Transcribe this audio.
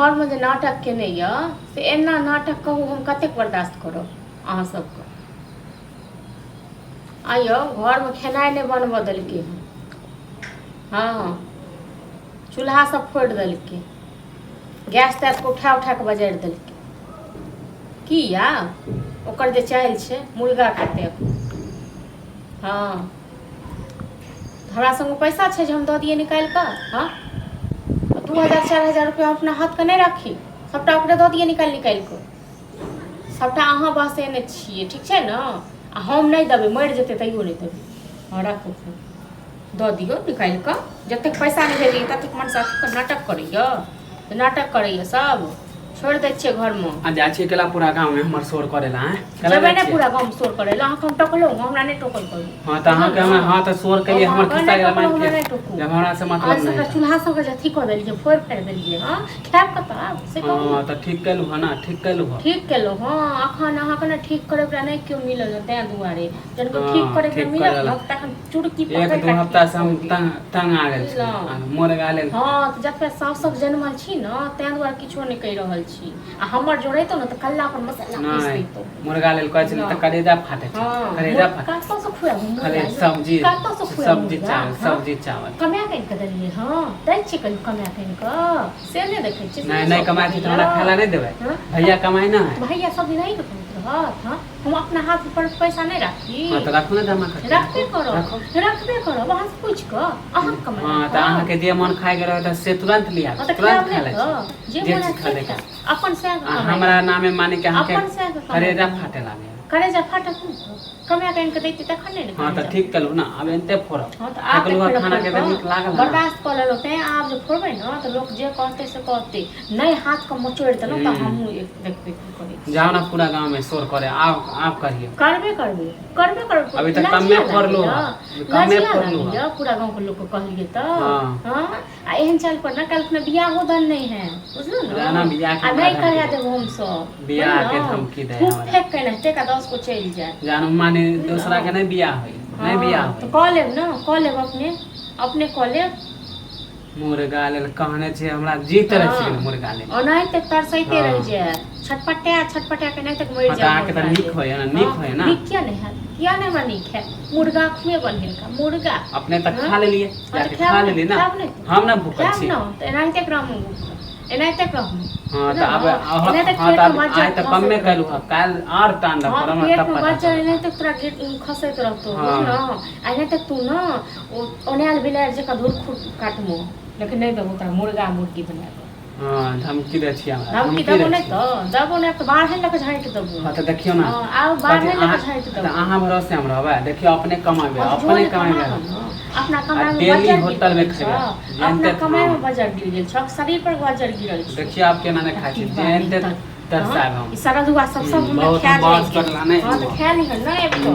घर में जे नाटक केने य से एना नाटक कहू हम कतेक बर्दाश्त करब अहाँ सबके। आइयो घर में खेनाइ नहीं बनबऽ देलकै हन। हाँ चूल्हा सब फोड़ देलकै, गैस तैस को उठा उठा के बजारि देलकै। की या ओकर जे चालि छै मुर्गा कतेक। हाँ हमरा संग पैसा छै जे हम दऽ दियै निकालि कऽ। हाँ 2000-4000 रुपया अपना हाथ के नहीं राखी, सबटा ओकरे दऽ दियै निकालि कऽ। सबटा अहाँ बसेने छियै ठीक छै ने, आ हम नहीं देबै, मरि जेतै तैयो नहीं देबै। हाँ राखू दऽ दियौ निकालि कऽ। जतेक पैसा नहीं देलियै ततेक मनसँ नाटक करैया, नाटक करैया सब छोड़ दै छियै घर में। आ जाइ छियै केला पूरा गांव में हमर शोर करेला हैं। जबे नहीं पूरा गांव में शोर करेला, अहाँ हम टोकलो हमरा नहीं टोकल करू। हां त अहाँ के हम हां त शोर के लिए हमर खिस्सा गेला मान के जब हमरा से मतलब नहीं। आज चूल्हा सब के अथी क देलियै, फोड़ फाड़ देलियै। हां खाब कतऽ से कहू। हां त ठीक कैलु ह ना, ठीक कैलु ह। ठीक केलो हां, अखन अहाँ के ना ठीक करे वाला नहीं क्यों मिलल तै दुआरे। जन को ठीक करे के मिलल न तखन चुड़की पकड़ के 1-2 हफ्ता से हम तंग आ गेल छी, मोर गाले। हां त जब साफ साफ जन्मल छी न तै दुआरे किछो नहीं कहि रहल छी। आ हमर जोड़ैतो न त कल्ला पर मसाला पीस दैतो। मुर्गा लेल कहै छै त करेजा फाटे छै, करेजा फाटे। काटो से खुआ खाली सब्जी काटो से खुआ सब्जी चावल, सब्जी चावल कमाय कइन के देलियै। हां दै छी कनि कमाय कइन के से नहीं देखै छी। नहीं कमाय छी त हमरा खाला नहीं देबै। भैया कमाई ना है, भैया सब दिन नहीं रहत। हां हम अपना हाथ पर पैसा नहीं राखी। हां त राखू ना जमा कर, रखबे करो वहां से पूछ के अहाँ कमाय। हां त अहाँ के जे मन खाए के रहे त से तुरंत लिया, तुरंत खा ले जे मन खा ले अपन से। हमरा नामे माने के अहाँ के करेजा फाटे लागे, करेजा फाटे कमाय कइन के दैती तखन नहीं। हां त ठीक कलु ना, अब एनते फोड़ब। हां त आप खाना के त नीक लागल, बर्दाश्त कर लेलो तै। आप जे फोड़बै न त लोग जे कहते से कहते नहीं, हाथ के मचोड़ देलो त हमहु एक देखबे करी। जाओ ना पूरा गांव में शोर करे, आप करिए। करबे अभी तक कम में फोड़लो, कम में फोड़लो पूरा गांव के लोग को कहलिए त। हां आ एहन चाल पर ना कल में बियाह हो दन नहीं है, बुझलो न ना बियाह के नहीं करा देबो हम सब। बियाह के धमकी दे हमरा फेंक के नहीं टेका 10 को चल जाए जानू माने दूसरा के नहीं बियाह होई, नहीं बियाह होई तो कह लेब न, कह लेब अपने कह लेब। मुर्गा लेल कहने छै हमरा जीत रह छै मुर्गा लेल। ओनाइ तक तरसैते रह जाए, छटपटा के नहीं तक मर जाए। हां त के त नीक होय ना, नीक होय ना। नीक क्या नहीं है, क्या नहीं बनी है मुर्गा खुए बनहिल का मुर्गा अपने तक खा ले लिए, जाके खा ले ना। हम ना भूखल छी, एनाइते क्रम एनाइते क्रम। हां त अब आइ त कम में कहलु ह, काल और तांडव करम त पता। बच्चा एनाइते तोरा खसैत रहतो न, एनाइते तू न ओनेल बिलार जका धूर काटमो, लेकिन नहीं देबो तोरा मुर्गा मुर्गी बना। हां धमकी दे छी हमरा, धमकी देबो नहीं त बाहर लक झाइट देबो। हां त देखियो ना आब बाहर लक झाइट देबो। त अहाँ भरोसे हम रहबे, देखियो अपने कमाबे, अपने कमाबे, अपना कमाई में डेली होटल में खेबे, अपना कमाई में बजट गिर गेल छ, शरीर पर बजट गिरल छ। देखियो आप केना ने खाइ छी, जेनते तरसाब हम ई सारा दुआ सब हम खा जाए। हां त खा ली है ना एक तो।